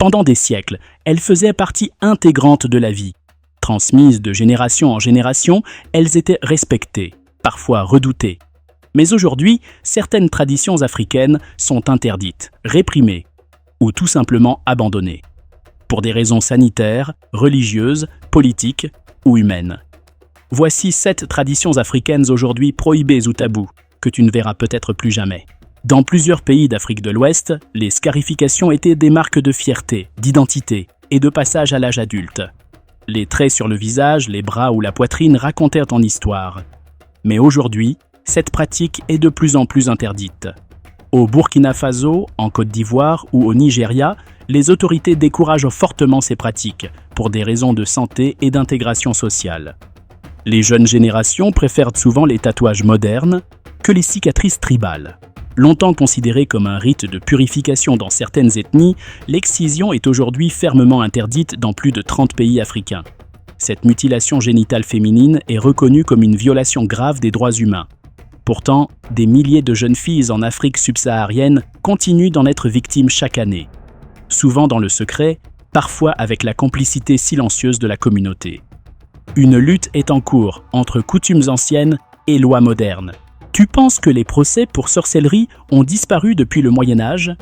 Pendant des siècles, elles faisaient partie intégrante de la vie. Transmises de génération en génération, elles étaient respectées, parfois redoutées. Mais aujourd'hui, certaines traditions africaines sont interdites, réprimées ou tout simplement abandonnées, pour des raisons sanitaires, religieuses, politiques ou humaines. Voici 7 traditions africaines aujourd'hui prohibées ou tabous, que tu ne verras peut-être plus jamais. Dans plusieurs pays d'Afrique de l'Ouest, les scarifications étaient des marques de fierté, d'identité et de passage à l'âge adulte. Les traits sur le visage, les bras ou la poitrine racontaient en histoire. Mais aujourd'hui, cette pratique est de plus en plus interdite. Au Burkina Faso, en Côte d'Ivoire ou au Nigeria, les autorités découragent fortement ces pratiques pour des raisons de santé et d'intégration sociale. Les jeunes générations préfèrent souvent les tatouages modernes que les cicatrices tribales. Longtemps considérée comme un rite de purification dans certaines ethnies, l'excision est aujourd'hui fermement interdite dans plus de 30 pays africains. Cette mutilation génitale féminine est reconnue comme une violation grave des droits humains. Pourtant, des milliers de jeunes filles en Afrique subsaharienne continuent d'en être victimes chaque année. Souvent dans le secret, parfois avec la complicité silencieuse de la communauté. Une lutte est en cours entre coutumes anciennes et lois modernes. Tu penses que les procès pour sorcellerie ont disparu depuis le Moyen-Âge?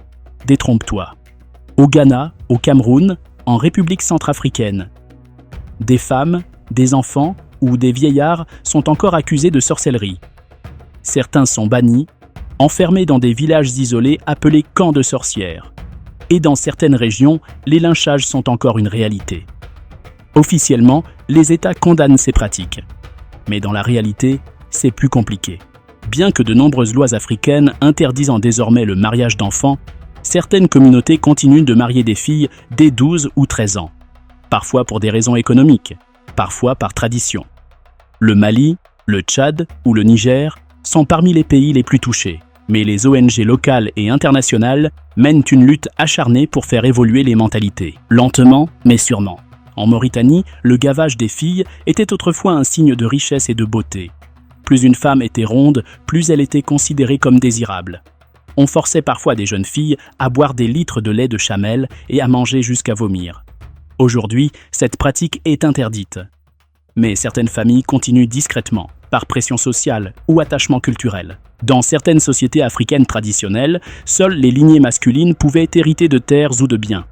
Détrompe-toi. Au Ghana, au Cameroun, en République centrafricaine, des femmes, des enfants ou des vieillards sont encore accusés de sorcellerie. Certains sont bannis, enfermés dans des villages isolés appelés camps de sorcières. Et dans certaines régions, les lynchages sont encore une réalité. Officiellement, les États condamnent ces pratiques. Mais dans la réalité, c'est plus compliqué. Bien que de nombreuses lois africaines interdisant désormais le mariage d'enfants, certaines communautés continuent de marier des filles dès 12 ou 13 ans. Parfois pour des raisons économiques, parfois par tradition. Le Mali, le Tchad ou le Niger sont parmi les pays les plus touchés. Mais les ONG locales et internationales mènent une lutte acharnée pour faire évoluer les mentalités. Lentement, mais sûrement. En Mauritanie, le gavage des filles était autrefois un signe de richesse et de beauté. Plus une femme était ronde, plus elle était considérée comme désirable. On forçait parfois des jeunes filles à boire des litres de lait de chamelle et à manger jusqu'à vomir. Aujourd'hui, cette pratique est interdite. Mais certaines familles continuent discrètement, par pression sociale ou attachement culturel. Dans certaines sociétés africaines traditionnelles, seules les lignées masculines pouvaient hériter de terres ou de biens.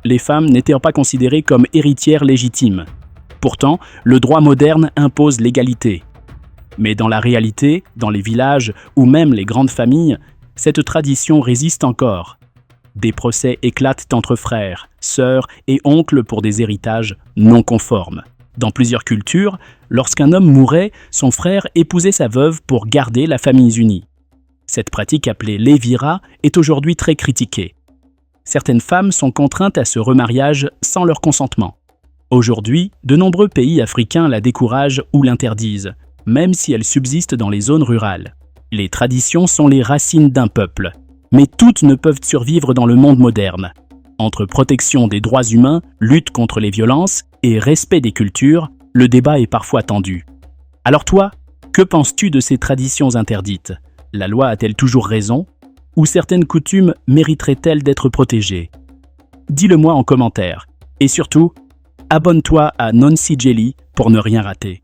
Les femmes n'étaient pas considérées comme héritières légitimes. Pourtant, le droit moderne impose l'égalité. Mais dans la réalité, dans les villages ou même les grandes familles, cette tradition résiste encore. Des procès éclatent entre frères, sœurs et oncles pour des héritages non conformes. Dans plusieurs cultures, lorsqu'un homme mourait, son frère épousait sa veuve pour garder la famille unie. Cette pratique appelée lévira est aujourd'hui très critiquée. Certaines femmes sont contraintes à ce remariage sans leur consentement. Aujourd'hui, de nombreux pays africains la découragent ou l'interdisent, même si elle subsiste dans les zones rurales. Les traditions sont les racines d'un peuple, mais toutes ne peuvent survivre dans le monde moderne. Entre protection des droits humains, lutte contre les violences et respect des cultures, le débat est parfois tendu. Alors toi, que penses-tu de ces traditions interdites? La loi a-t-elle toujours raison? Ou certaines coutumes mériteraient-elles d'être protégées? Dis-le moi en commentaire. Et surtout, abonne-toi à Nonsi Jelly pour ne rien rater.